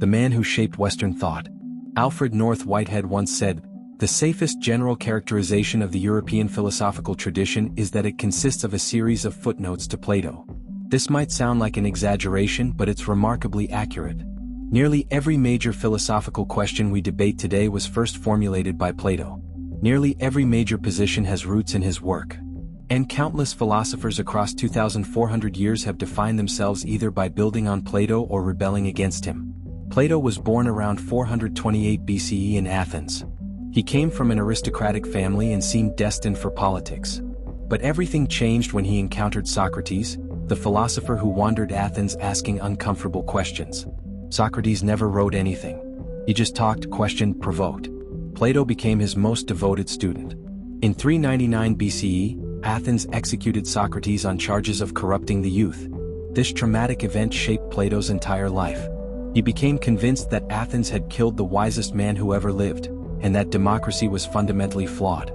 the man who shaped Western thought. Alfred North Whitehead once said, "The safest general characterization of the European philosophical tradition is that it consists of a series of footnotes to Plato." This might sound like an exaggeration, but it's remarkably accurate. Nearly every major philosophical question we debate today was first formulated by Plato. Nearly every major position has roots in his work. And countless philosophers across 2,400 years have defined themselves either by building on Plato or rebelling against him. Plato was born around 428 BCE in Athens. He came from an aristocratic family and seemed destined for politics. But everything changed when he encountered Socrates, the philosopher who wandered Athens asking uncomfortable questions. Socrates never wrote anything. He just talked, questioned, provoked. Plato became his most devoted student. In 399 BCE, Athens executed Socrates on charges of corrupting the youth. This traumatic event shaped Plato's entire life. He became convinced that Athens had killed the wisest man who ever lived, and that democracy was fundamentally flawed.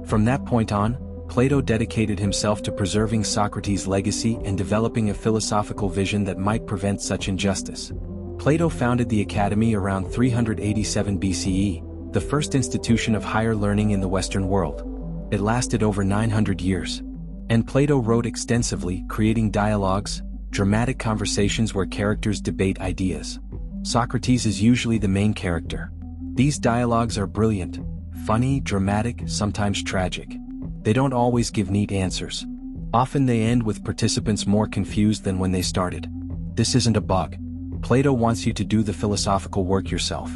From that point on, Plato dedicated himself to preserving Socrates' legacy and developing a philosophical vision that might prevent such injustice. Plato founded the Academy around 387 BCE, the first institution of higher learning in the Western world. It lasted over 900 years. And Plato wrote extensively, creating dialogues, dramatic conversations where characters debate ideas. Socrates is usually the main character. These dialogues are brilliant, funny, dramatic, sometimes tragic. They don't always give neat answers. Often they end with participants more confused than when they started. This isn't a bug. Plato wants you to do the philosophical work yourself.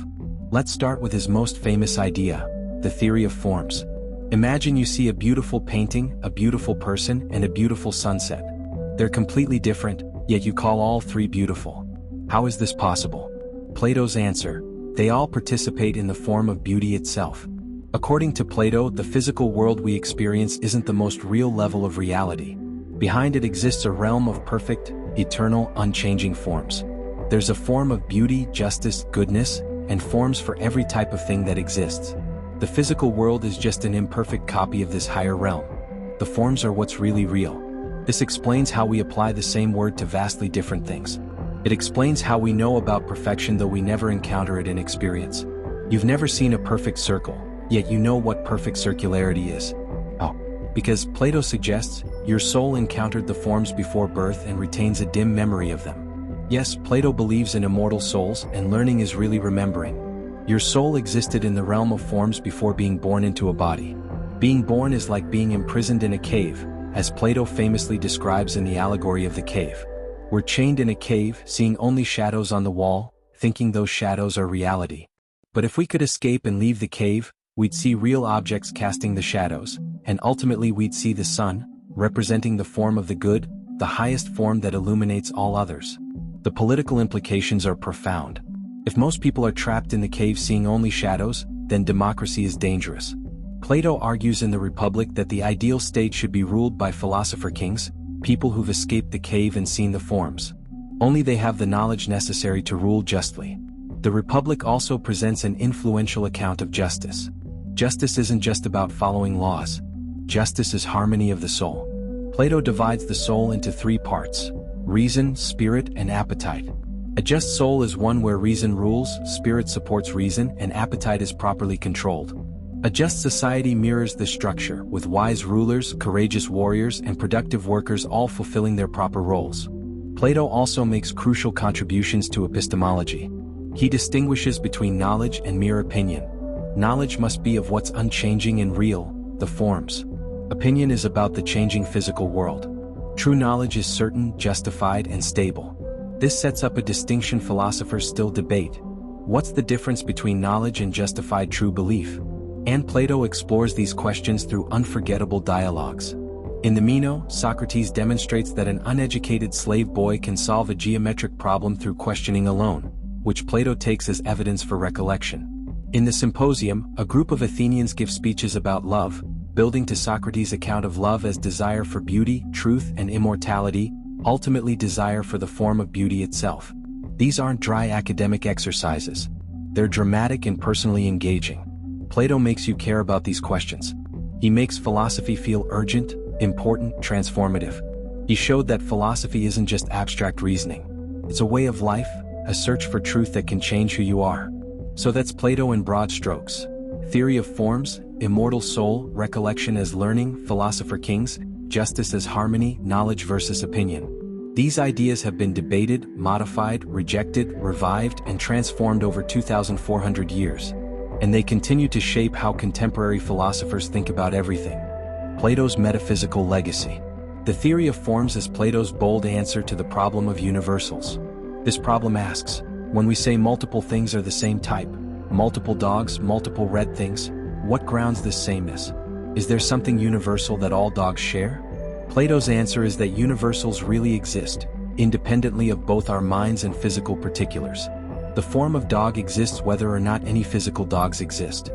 Let's start with his most famous idea, the theory of forms. Imagine you see a beautiful painting, a beautiful person, and a beautiful sunset. They're completely different, yet you call all three beautiful. How is this possible? Plato's answer: they all participate in the form of beauty itself. According to Plato, the physical world we experience isn't the most real level of reality. Behind it exists a realm of perfect, eternal, unchanging forms. There's a form of beauty, justice, goodness, and forms for every type of thing that exists. The physical world is just an imperfect copy of this higher realm. The forms are what's really real. This explains how we apply the same word to vastly different things. It explains how we know about perfection though we never encounter it in experience. You've never seen a perfect circle, yet you know what perfect circularity is. Oh, because Plato suggests, your soul encountered the forms before birth and retains a dim memory of them. Yes, Plato believes in immortal souls, and learning is really remembering. Your soul existed in the realm of forms before being born into a body. Being born is like being imprisoned in a cave, as Plato famously describes in the allegory of the cave. We're chained in a cave, seeing only shadows on the wall, thinking those shadows are reality. But if we could escape and leave the cave, we'd see real objects casting the shadows, and ultimately we'd see the sun, representing the form of the good, the highest form that illuminates all others. The political implications are profound. If most people are trapped in the cave seeing only shadows, then democracy is dangerous. Plato argues in the Republic that the ideal state should be ruled by philosopher kings, people who've escaped the cave and seen the forms. Only they have the knowledge necessary to rule justly. The Republic also presents an influential account of justice. Justice isn't just about following laws. Justice is harmony of the soul. Plato divides the soul into three parts: reason, spirit, and appetite. A just soul is one where reason rules, spirit supports reason, and appetite is properly controlled. A just society mirrors this structure, with wise rulers, courageous warriors, and productive workers all fulfilling their proper roles. Plato also makes crucial contributions to epistemology. He distinguishes between knowledge and mere opinion. Knowledge must be of what's unchanging and real, the forms. Opinion is about the changing physical world. True knowledge is certain, justified, and stable. This sets up a distinction philosophers still debate. What's the difference between knowledge and justified true belief? And Plato explores these questions through unforgettable dialogues. In the Meno, Socrates demonstrates that an uneducated slave boy can solve a geometric problem through questioning alone, which Plato takes as evidence for recollection. In the Symposium, a group of Athenians give speeches about love, building to Socrates' account of love as desire for beauty, truth, and immortality, ultimately desire for the form of beauty itself. These aren't dry academic exercises. They're dramatic and personally engaging. Plato makes you care about these questions. He makes philosophy feel urgent, important, transformative. He showed that philosophy isn't just abstract reasoning. It's a way of life, a search for truth that can change who you are. So that's Plato in broad strokes. Theory of forms, immortal soul, recollection as learning, philosopher kings, justice as harmony, knowledge versus opinion. These ideas have been debated, modified, rejected, revived, and transformed over 2,400 years. And they continue to shape how contemporary philosophers think about everything. Plato's metaphysical legacy. The theory of forms is Plato's bold answer to the problem of universals. This problem asks, when we say multiple things are the same type, multiple dogs, multiple red things, what grounds this sameness? Is there something universal that all dogs share? Plato's answer is that universals really exist, independently of both our minds and physical particulars. The form of dog exists whether or not any physical dogs exist.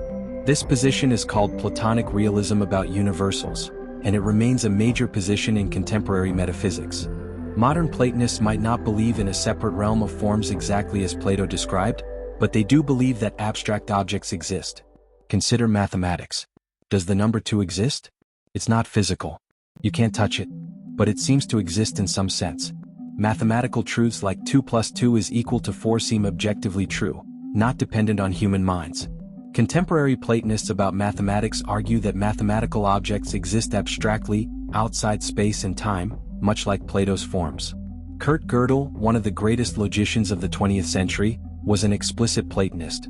This position is called Platonic realism about universals, and it remains a major position in contemporary metaphysics. Modern Platonists might not believe in a separate realm of forms exactly as Plato described, but they do believe that abstract objects exist. Consider mathematics. Does the number 2 exist? It's not physical. You can't touch it, but it seems to exist in some sense. Mathematical truths like 2 plus 2 is equal to 4 seem objectively true, not dependent on human minds. Contemporary Platonists about mathematics argue that mathematical objects exist abstractly, outside space and time, much like Plato's forms. Kurt Gödel, one of the greatest logicians of the 20th century, was an explicit Platonist.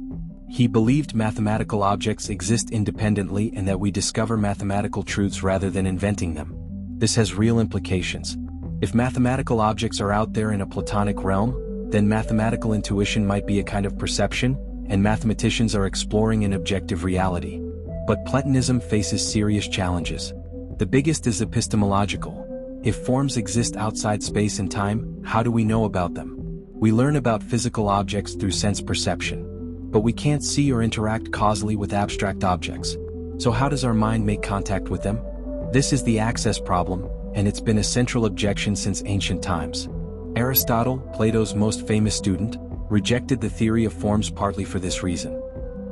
He believed mathematical objects exist independently and that we discover mathematical truths rather than inventing them. This has real implications. If mathematical objects are out there in a Platonic realm, then mathematical intuition might be a kind of perception, and mathematicians are exploring an objective reality. But Platonism faces serious challenges. The biggest is epistemological. If forms exist outside space and time, how do we know about them? We learn about physical objects through sense perception. But we can't see or interact causally with abstract objects. So how does our mind make contact with them? This is the access problem, and it's been a central objection since ancient times. Aristotle, Plato's most famous student, rejected the theory of forms partly for this reason.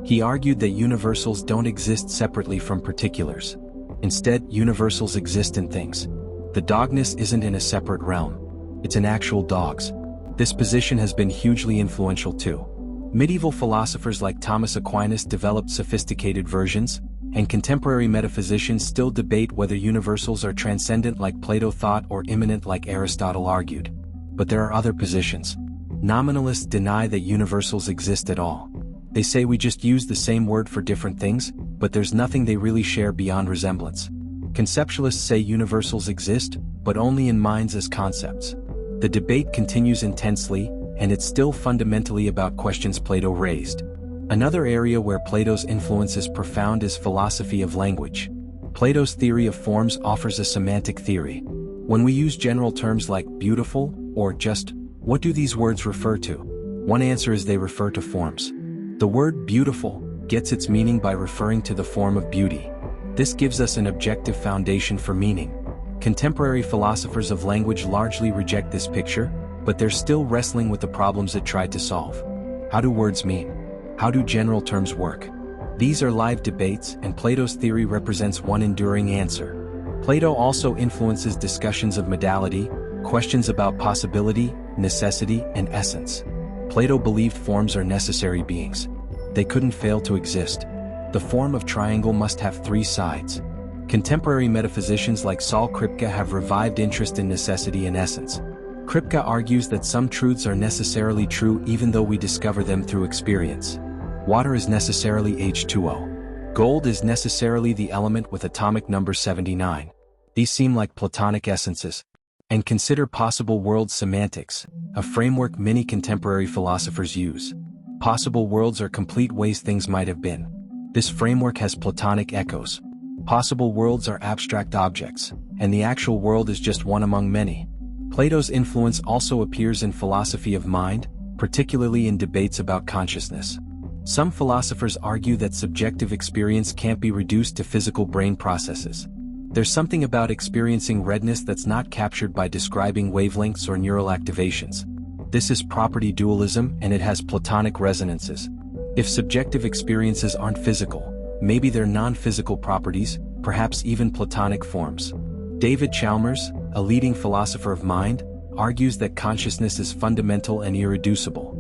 He argued that universals don't exist separately from particulars. Instead, universals exist in things. The dogness isn't in a separate realm. It's in actual dogs. This position has been hugely influential too. Medieval philosophers like Thomas Aquinas developed sophisticated versions, and contemporary metaphysicians still debate whether universals are transcendent like Plato thought or immanent like Aristotle argued. But there are other positions. Nominalists deny that universals exist at all. They say we just use the same word for different things, but there's nothing they really share beyond resemblance. Conceptualists say universals exist, but only in minds as concepts. The debate continues intensely, and it's still fundamentally about questions Plato raised. Another area where Plato's influence is profound is philosophy of language. Plato's theory of forms offers a semantic theory. When we use general terms like beautiful, or just, what do these words refer to? One answer is they refer to forms. The word beautiful gets its meaning by referring to the form of beauty. This gives us an objective foundation for meaning. Contemporary philosophers of language largely reject this picture, but they're still wrestling with the problems it tried to solve. How do words mean? How do general terms work? These are live debates, and Plato's theory represents one enduring answer. Plato also influences discussions of modality, questions about possibility, necessity, and essence. Plato believed forms are necessary beings. They couldn't fail to exist. The form of triangle must have 3 sides. Contemporary metaphysicians like Saul Kripke have revived interest in necessity and essence. Kripke argues that some truths are necessarily true even though we discover them through experience. Water is necessarily H2O. Gold is necessarily the element with atomic number 79. These seem like Platonic essences. And consider possible world semantics, a framework many contemporary philosophers use. Possible worlds are complete ways things might have been. This framework has Platonic echoes. Possible worlds are abstract objects, and the actual world is just one among many. Plato's influence also appears in philosophy of mind, particularly in debates about consciousness. Some philosophers argue that subjective experience can't be reduced to physical brain processes. There's something about experiencing redness that's not captured by describing wavelengths or neural activations. This is property dualism, and it has Platonic resonances. If subjective experiences aren't physical, maybe they're non-physical properties, perhaps even Platonic forms. David Chalmers, a leading philosopher of mind, argues that consciousness is fundamental and irreducible.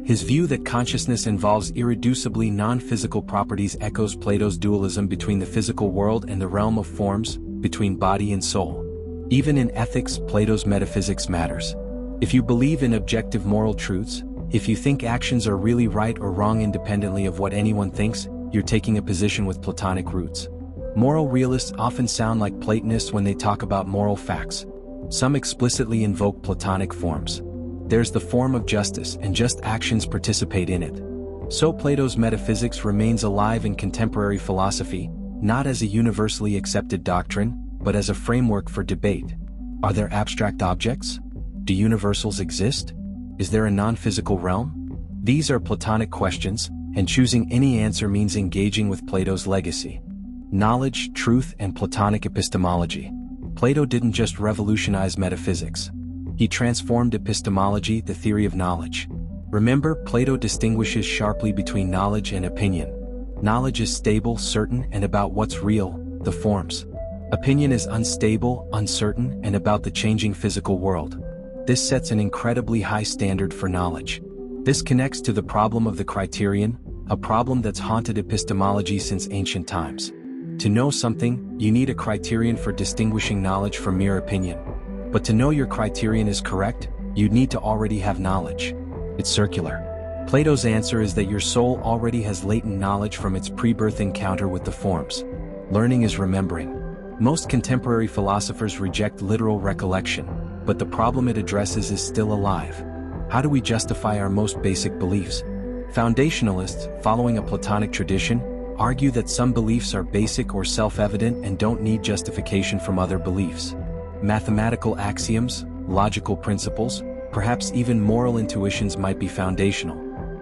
His view that consciousness involves irreducibly non-physical properties echoes Plato's dualism between the physical world and the realm of forms, between body and soul. Even in ethics, Plato's metaphysics matters. If you believe in objective moral truths, if you think actions are really right or wrong independently of what anyone thinks, you're taking a position with Platonic roots. Moral realists often sound like Platonists when they talk about moral facts. Some explicitly invoke Platonic forms. There's the form of justice, and just actions participate in it. So Plato's metaphysics remains alive in contemporary philosophy, not as a universally accepted doctrine, but as a framework for debate. Are there abstract objects? Do universals exist? Is there a non-physical realm? These are Platonic questions, and choosing any answer means engaging with Plato's legacy. Knowledge, truth, and Platonic epistemology. Plato didn't just revolutionize metaphysics. He transformed epistemology, the theory of knowledge. Remember, Plato distinguishes sharply between knowledge and opinion. Knowledge is stable, certain, and about what's real, the forms. Opinion is unstable, uncertain, and about the changing physical world. This sets an incredibly high standard for knowledge. This connects to the problem of the criterion, a problem that's haunted epistemology since ancient times. To know something, you need a criterion for distinguishing knowledge from mere opinion. But to know your criterion is correct, you'd need to already have knowledge. It's circular. Plato's answer is that your soul already has latent knowledge from its pre-birth encounter with the forms. Learning is remembering. Most contemporary philosophers reject literal recollection, but the problem it addresses is still alive. How do we justify our most basic beliefs? Foundationalists, following a Platonic tradition, argue that some beliefs are basic or self-evident and don't need justification from other beliefs. Mathematical axioms, logical principles, perhaps even moral intuitions might be foundational.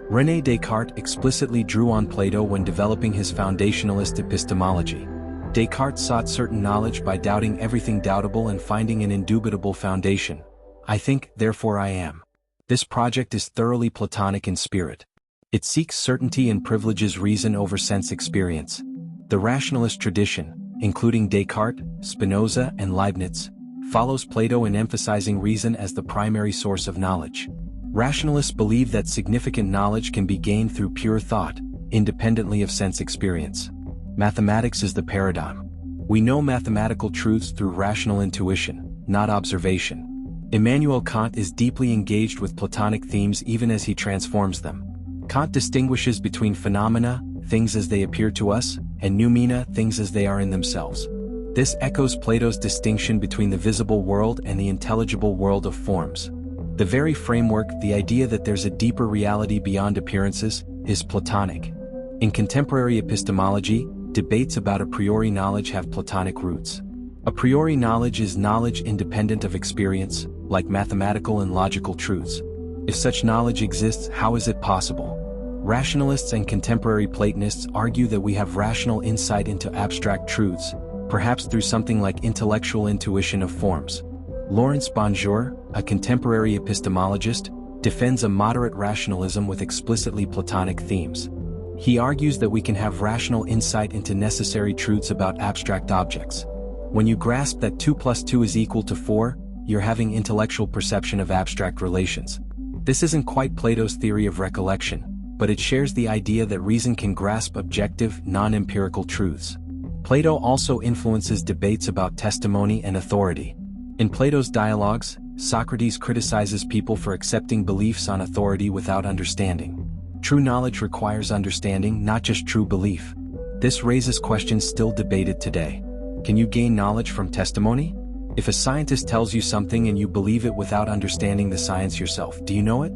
René Descartes explicitly drew on Plato when developing his foundationalist epistemology. Descartes sought certain knowledge by doubting everything doubtable and finding an indubitable foundation. I think, therefore I am. This project is thoroughly Platonic in spirit. It seeks certainty and privileges reason over sense experience. The rationalist tradition, including Descartes, Spinoza, and Leibniz, follows Plato in emphasizing reason as the primary source of knowledge. Rationalists believe that significant knowledge can be gained through pure thought, independently of sense experience. Mathematics is the paradigm. We know mathematical truths through rational intuition, not observation. Immanuel Kant is deeply engaged with Platonic themes even as he transforms them. Kant distinguishes between phenomena, things as they appear to us, and noumena, things as they are in themselves. This echoes Plato's distinction between the visible world and the intelligible world of forms. The very framework, the idea that there's a deeper reality beyond appearances, is Platonic. In contemporary epistemology, debates about a priori knowledge have Platonic roots. A priori knowledge is knowledge independent of experience, like mathematical and logical truths. If such knowledge exists, how is it possible? Rationalists and contemporary Platonists argue that we have rational insight into abstract truths, perhaps through something like intellectual intuition of forms. Laurence Bonjour, a contemporary epistemologist, defends a moderate rationalism with explicitly Platonic themes. He argues that we can have rational insight into necessary truths about abstract objects. When you grasp that 2 + 2 is equal to 4, you're having intellectual perception of abstract relations. This isn't quite Plato's theory of recollection, but it shares the idea that reason can grasp objective, non-empirical truths. Plato also influences debates about testimony and authority. In Plato's dialogues, Socrates criticizes people for accepting beliefs on authority without understanding. True knowledge requires understanding, not just true belief. This raises questions still debated today. Can you gain knowledge from testimony? If a scientist tells you something and you believe it without understanding the science yourself, do you know it?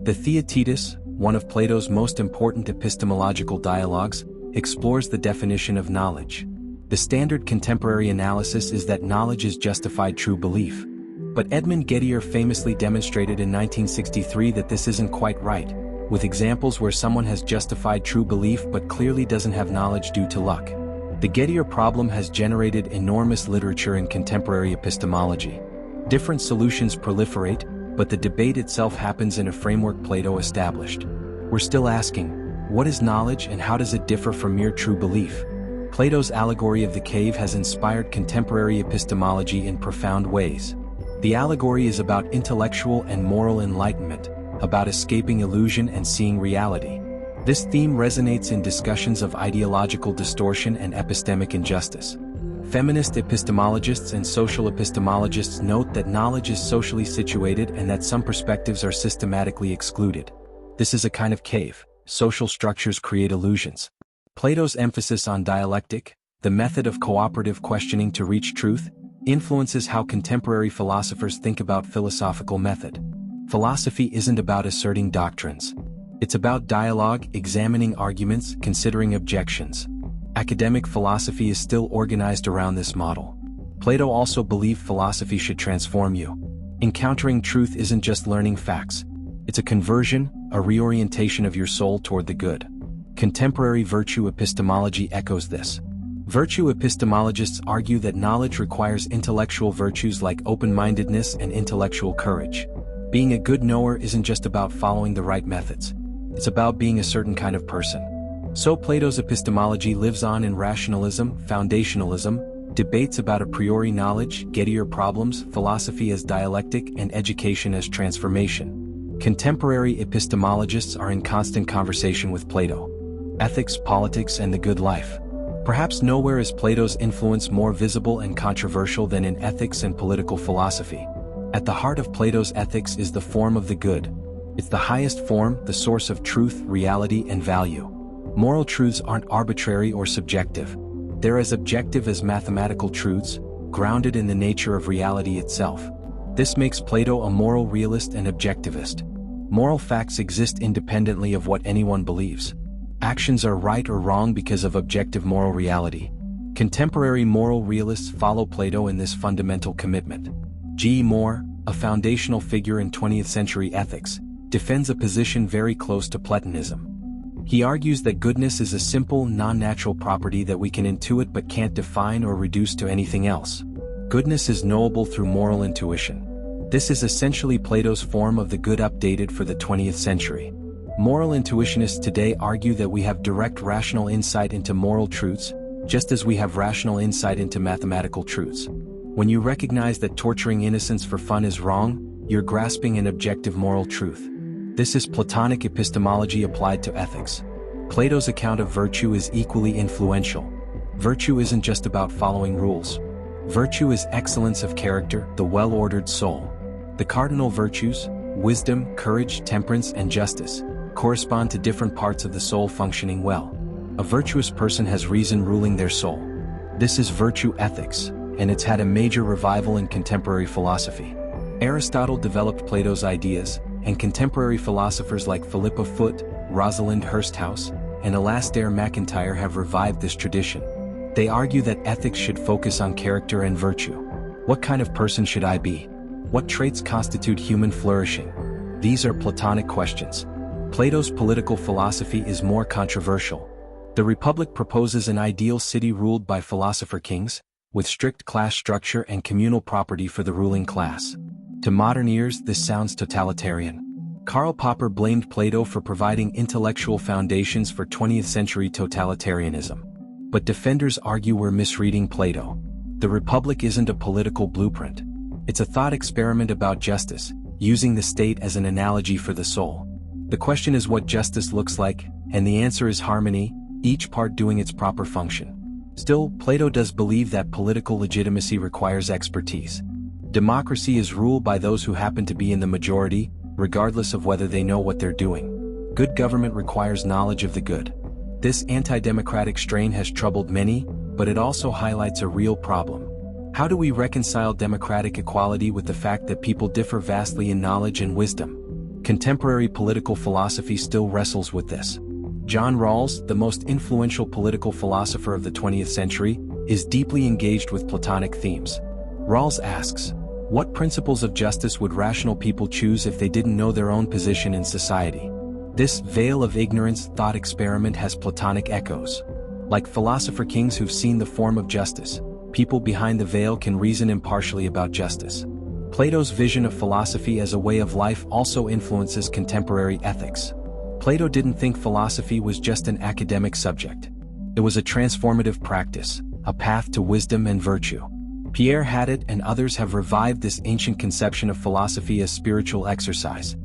The Theaetetus, one of Plato's most important epistemological dialogues, explores the definition of knowledge. The standard contemporary analysis is that knowledge is justified true belief. But Edmund Gettier famously demonstrated in 1963 that this isn't quite right, with examples where someone has justified true belief but clearly doesn't have knowledge due to luck. The Gettier problem has generated enormous literature in contemporary epistemology. Different solutions proliferate, but the debate itself happens in a framework Plato established. We're still asking, what is knowledge and how does it differ from mere true belief? Plato's allegory of the cave has inspired contemporary epistemology in profound ways. The allegory is about intellectual and moral enlightenment, about escaping illusion and seeing reality. This theme resonates in discussions of ideological distortion and epistemic injustice. Feminist epistemologists and social epistemologists note that knowledge is socially situated and that some perspectives are systematically excluded. This is a kind of cave. Social structures create illusions. Plato's emphasis on dialectic, the method of cooperative questioning to reach truth, influences how contemporary philosophers think about philosophical method. Philosophy isn't about asserting doctrines. It's about dialogue, examining arguments, considering objections. Academic philosophy is still organized around this model. Plato also believed philosophy should transform you. Encountering truth isn't just learning facts. It's a conversion, a reorientation of your soul toward the good. Contemporary virtue epistemology echoes this. Virtue epistemologists argue that knowledge requires intellectual virtues like open-mindedness and intellectual courage. Being a good knower isn't just about following the right methods. It's about being a certain kind of person. So Plato's epistemology lives on in rationalism, foundationalism, debates about a priori knowledge, Gettier problems, philosophy as dialectic, and education as transformation. Contemporary epistemologists are in constant conversation with Plato. Ethics, politics, and the good life. Perhaps nowhere is Plato's influence more visible and controversial than in ethics and political philosophy. At the heart of Plato's ethics is the form of the good. It's the highest form, the source of truth, reality, and value. Moral truths aren't arbitrary or subjective. They're as objective as mathematical truths, grounded in the nature of reality itself. This makes Plato a moral realist and objectivist. Moral facts exist independently of what anyone believes. Actions are right or wrong because of objective moral reality. Contemporary moral realists follow Plato in this fundamental commitment. G. Moore, a foundational figure in 20th century ethics, defends a position very close to Platonism. He argues that goodness is a simple, non-natural property that we can intuit but can't define or reduce to anything else. Goodness is knowable through moral intuition. This is essentially Plato's form of the good updated for the 20th century. Moral intuitionists today argue that we have direct rational insight into moral truths, just as we have rational insight into mathematical truths. When you recognize that torturing innocents for fun is wrong, you're grasping an objective moral truth. This is Platonic epistemology applied to ethics. Plato's account of virtue is equally influential. Virtue isn't just about following rules. Virtue is excellence of character, the well-ordered soul. The cardinal virtues, wisdom, courage, temperance, and justice, correspond to different parts of the soul functioning well. A virtuous person has reason ruling their soul. This is virtue ethics, and it's had a major revival in contemporary philosophy. Aristotle developed Plato's ideas, and contemporary philosophers like Philippa Foot, Rosalind Hursthouse, and Alasdair MacIntyre have revived this tradition. They argue that ethics should focus on character and virtue. What kind of person should I be? What traits constitute human flourishing? These are Platonic questions. Plato's political philosophy is more controversial. The Republic proposes an ideal city ruled by philosopher kings, with strict class structure and communal property for the ruling class. To modern ears, this sounds totalitarian. Karl Popper blamed Plato for providing intellectual foundations for 20th century totalitarianism. But defenders argue we're misreading Plato. The Republic isn't a political blueprint. It's a thought experiment about justice, using the state as an analogy for the soul. The question is what justice looks like, and the answer is harmony, each part doing its proper function. Still, Plato does believe that political legitimacy requires expertise. Democracy is ruled by those who happen to be in the majority, regardless of whether they know what they're doing. Good government requires knowledge of the good. This anti-democratic strain has troubled many, but it also highlights a real problem. How do we reconcile democratic equality with the fact that people differ vastly in knowledge and wisdom? Contemporary political philosophy still wrestles with this. John Rawls, the most influential political philosopher of the 20th century, is deeply engaged with Platonic themes. Rawls asks, what principles of justice would rational people choose if they didn't know their own position in society? This veil of ignorance thought experiment has Platonic echoes. Like philosopher kings who've seen the form of justice, people behind the veil can reason impartially about justice. Plato's vision of philosophy as a way of life also influences contemporary ethics. Plato didn't think philosophy was just an academic subject. It was a transformative practice, a path to wisdom and virtue. Pierre Hadot and others have revived this ancient conception of philosophy as spiritual exercise.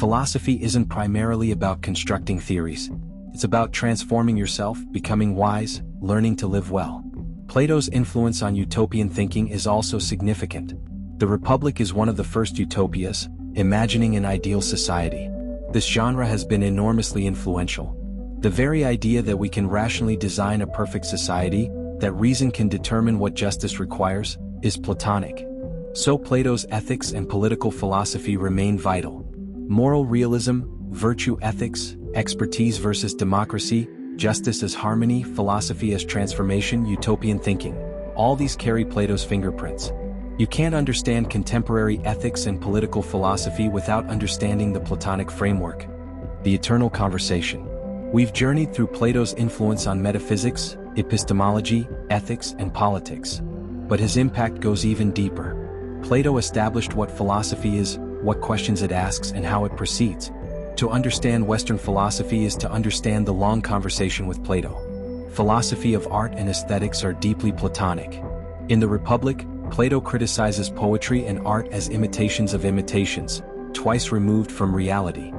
Philosophy isn't primarily about constructing theories. It's about transforming yourself, becoming wise, learning to live well. Plato's influence on utopian thinking is also significant. The Republic is one of the first utopias, imagining an ideal society. This genre has been enormously influential. The very idea that we can rationally design a perfect society, that reason can determine what justice requires, is Platonic. So Plato's ethics and political philosophy remain vital. Moral realism, virtue ethics, expertise versus democracy, justice as harmony, philosophy as transformation, utopian thinking. All these carry Plato's fingerprints. You can't understand contemporary ethics and political philosophy without understanding the Platonic framework. The eternal conversation. We've journeyed through Plato's influence on metaphysics, epistemology, ethics, and politics. But his impact goes even deeper. Plato established what philosophy is, what questions it asks, and how it proceeds. To understand Western philosophy is to understand the long conversation with Plato. Philosophy of art and aesthetics are deeply Platonic. In the Republic, Plato criticizes poetry and art as imitations of imitations, twice removed from reality.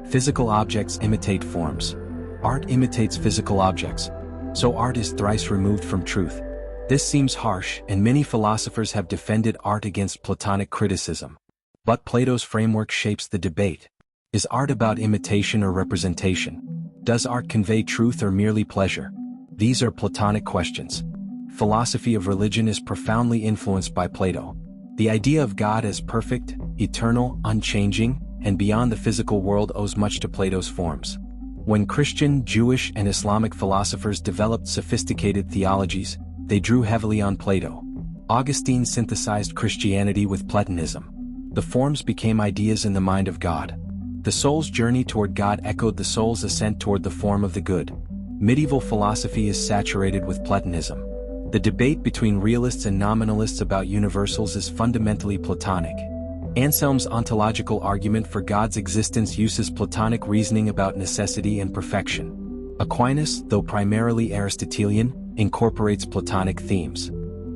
Physical objects imitate forms. Art imitates physical objects. So art is thrice removed from truth. This seems harsh, and many philosophers have defended art against Platonic criticism. But Plato's framework shapes the debate. Is art about imitation or representation? Does art convey truth or merely pleasure? These are Platonic questions. Philosophy of religion is profoundly influenced by Plato. The idea of God as perfect, eternal, unchanging, and beyond the physical world owes much to Plato's forms. When Christian, Jewish, and Islamic philosophers developed sophisticated theologies, they drew heavily on Plato. Augustine synthesized Christianity with Platonism. The forms became ideas in the mind of God. The soul's journey toward God echoed the soul's ascent toward the form of the good. Medieval philosophy is saturated with Platonism. The debate between realists and nominalists about universals is fundamentally Platonic. Anselm's ontological argument for God's existence uses Platonic reasoning about necessity and perfection. Aquinas, though primarily Aristotelian, incorporates Platonic themes.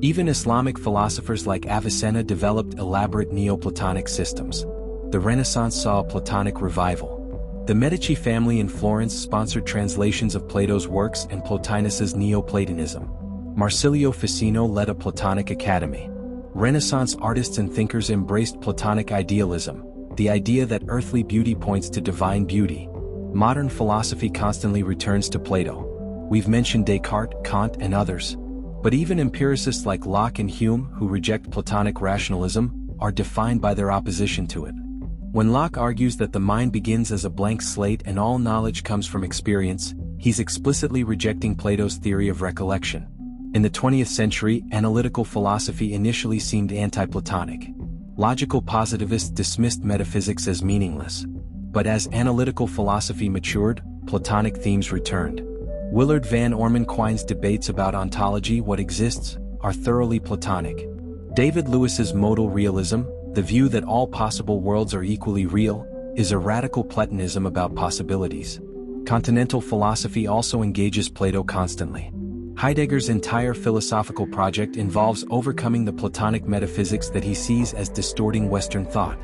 Even Islamic philosophers like Avicenna developed elaborate Neoplatonic systems. The Renaissance saw a Platonic revival. The Medici family in Florence sponsored translations of Plato's works and Plotinus's Neoplatonism. Marsilio Ficino led a Platonic academy. Renaissance artists and thinkers embraced Platonic idealism, the idea that earthly beauty points to divine beauty. Modern philosophy constantly returns to Plato. We've mentioned Descartes, Kant, and others. But even empiricists like Locke and Hume, who reject Platonic rationalism, are defined by their opposition to it. When Locke argues that the mind begins as a blank slate and all knowledge comes from experience, he's explicitly rejecting Plato's theory of recollection. In the 20th century, analytical philosophy initially seemed anti-Platonic. Logical positivists dismissed metaphysics as meaningless. But as analytical philosophy matured, Platonic themes returned. Willard Van Orman Quine's debates about ontology, what exists, are thoroughly Platonic. David Lewis's modal realism, the view that all possible worlds are equally real, is a radical Platonism about possibilities. Continental philosophy also engages Plato constantly. Heidegger's entire philosophical project involves overcoming the Platonic metaphysics that he sees as distorting Western thought.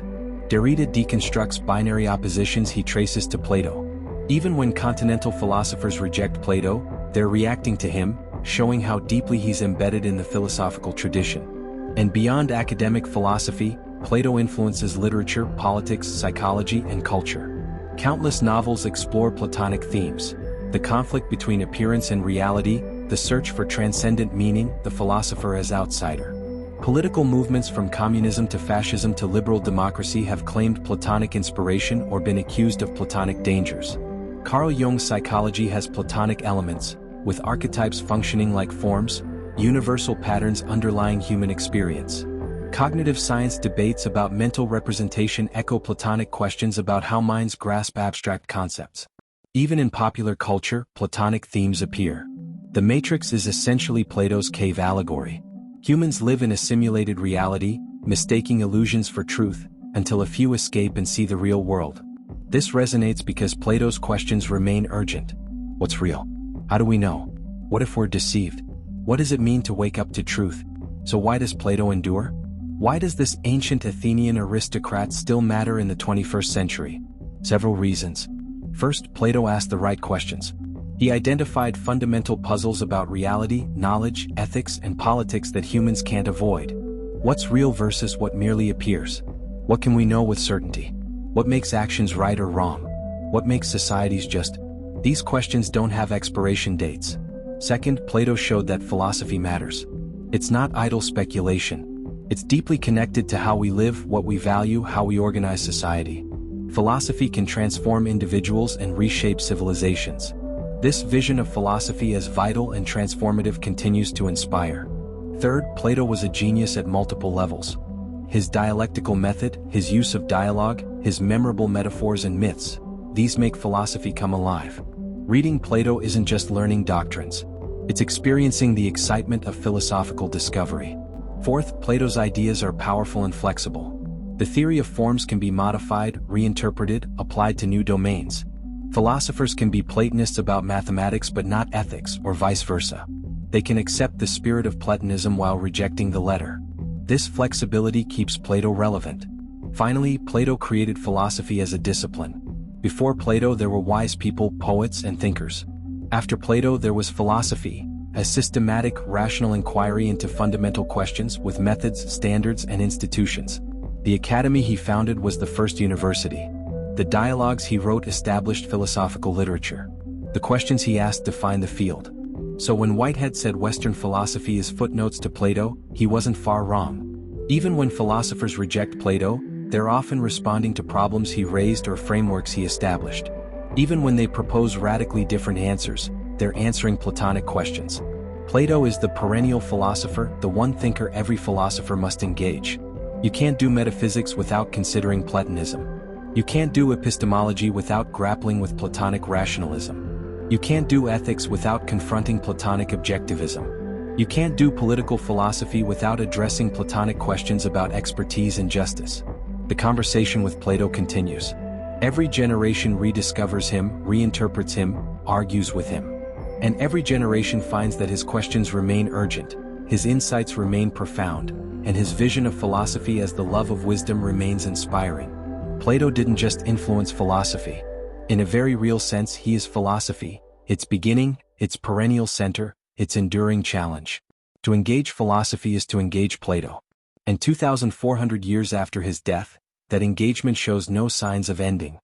Derrida deconstructs binary oppositions he traces to Plato. Even when continental philosophers reject Plato, they're reacting to him, showing how deeply he's embedded in the philosophical tradition. And beyond academic philosophy, Plato influences literature, politics, psychology, and culture. Countless novels explore Platonic themes: the conflict between appearance and reality, the search for transcendent meaning, the philosopher as outsider. Political movements from communism to fascism to liberal democracy have claimed Platonic inspiration or been accused of Platonic dangers. Carl Jung's psychology has Platonic elements, with archetypes functioning like forms, universal patterns underlying human experience. Cognitive science debates about mental representation echo Platonic questions about how minds grasp abstract concepts. Even in popular culture, Platonic themes appear. The Matrix is essentially Plato's cave allegory. Humans live in a simulated reality, mistaking illusions for truth, until a few escape and see the real world. This resonates because Plato's questions remain urgent. What's real? How do we know? What if we're deceived? What does it mean to wake up to truth? So why does Plato endure? Why does this ancient Athenian aristocrat still matter in the 21st century? Several reasons. First, Plato asked the right questions. He identified fundamental puzzles about reality, knowledge, ethics, and politics that humans can't avoid. What's real versus what merely appears? What can we know with certainty? What makes actions right or wrong? What makes societies just? These questions don't have expiration dates. Second, Plato showed that philosophy matters. It's not idle speculation. It's deeply connected to how we live, what we value, how we organize society. Philosophy can transform individuals and reshape civilizations. This vision of philosophy as vital and transformative continues to inspire. Third, Plato was a genius at multiple levels. His dialectical method, his use of dialogue, his memorable metaphors and myths, these make philosophy come alive. Reading Plato isn't just learning doctrines. It's experiencing the excitement of philosophical discovery. Fourth, Plato's ideas are powerful and flexible. The theory of forms can be modified, reinterpreted, applied to new domains. Philosophers can be Platonists about mathematics but not ethics, or vice versa. They can accept the spirit of Platonism while rejecting the letter. This flexibility keeps Plato relevant. Finally, Plato created philosophy as a discipline. Before Plato there were wise people, poets, and thinkers. After Plato there was philosophy, a systematic, rational inquiry into fundamental questions with methods, standards, and institutions. The academy he founded was the first university. The dialogues he wrote established philosophical literature. The questions he asked defined the field. So when Whitehead said Western philosophy is footnotes to Plato, he wasn't far wrong. Even when philosophers reject Plato, they're often responding to problems he raised or frameworks he established. Even when they propose radically different answers, they're answering Platonic questions. Plato is the perennial philosopher, the one thinker every philosopher must engage. You can't do metaphysics without considering Platonism. You can't do epistemology without grappling with Platonic rationalism. You can't do ethics without confronting Platonic objectivism. You can't do political philosophy without addressing Platonic questions about expertise and justice. The conversation with Plato continues. Every generation rediscovers him, reinterprets him, argues with him. And every generation finds that his questions remain urgent, his insights remain profound, and his vision of philosophy as the love of wisdom remains inspiring. Plato didn't just influence philosophy. In a very real sense, he is philosophy, its beginning, its perennial center, its enduring challenge. To engage philosophy is to engage Plato. And 2,400 years after his death, that engagement shows no signs of ending.